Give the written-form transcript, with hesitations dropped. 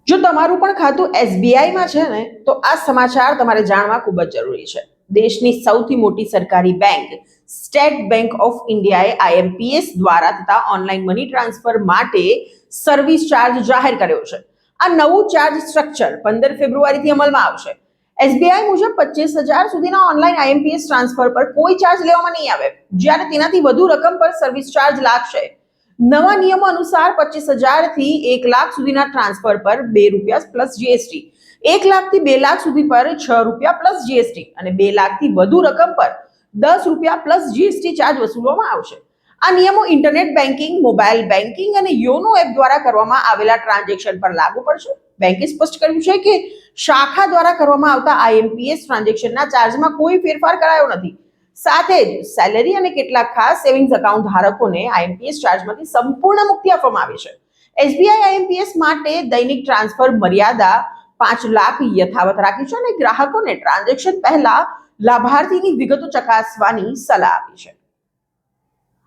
જો તમારું પણ ખાતું એસબીઆઈમાં છે ને તો આ સમાચાર તમારે જાણવા ખૂબ જ જરૂરી છે. દેશની સૌથી મોટી સરકારી બેંક સ્ટેટ બેંક ઓફ ઇન્ડિયાએ આઈએમપીએસ દ્વારા થતા ઓનલાઈન મની ટ્રાન્સફર માટે સર્વિસ ચાર્જ જાહેર કર્યો છે. આ નવું ચાર્જ સ્ટ્રક્ચર 15 ફેબ્રુઆરીથી અમલમાં આવશે. એસબીઆઈ મુજબ 25,000 સુધીના ઓનલાઈન આઈએમપીએસ ટ્રાન્સફર પર કોઈ ચાર્જ લેવામાં નહીં આવે, જ્યારે તેનાથી વધુ રકમ પર સર્વિસ ચાર્જ લાગશે. નવા નિયમો અનુસાર 25,000 થી 1 લાખ સુધીના ટ્રાન્સફર પર ₹2 પ્લસ જીએસટી, 1 લાખ થી 2 લાખ સુધી પર ₹6 પ્લસ જીએસટી અને 2 લાખ થી વધુ રકમ પર ₹10 પ્લસ જીએસટી ચાર્જ વસૂલવામાં આવશે. આ નિયમો ઇન્ટરનેટ બેન્કિંગ, મોબાઈલ બેન્કિંગ અને યોનો એપ દ્વારા કરવામાં આવેલા ટ્રાન્ઝેક્શન પર લાગુ પડશે. બેંકે સ્પષ્ટ કર્યું છે કે શાખા દ્વારા કરવામાં આવતા આઈએમપીએસ ટ્રાન્ઝેક્શનના ચાર્જમાં કોઈ ફેરફાર કરાયો નથી. સાથે જ સેલેરી અને કેટલાક ખાસ સેવિંગ્સ એકાઉન્ટ ધારકોને આઈએમપીએસ ચાર્જમાંથી સંપૂર્ણ મુક્તિ આપવામાં આવી છે. એસબીઆઈ આઈએમપીએસ માટે દૈનિક ટ્રાન્સફર મર્યાદા 5 લાખ યથાવત રાખી છે અને ગ્રાહકોને ટ્રાન્ઝેક્શન પહેલા લાભાર્થીની વિગતો ચકાસવાની સલાહ આપી છે.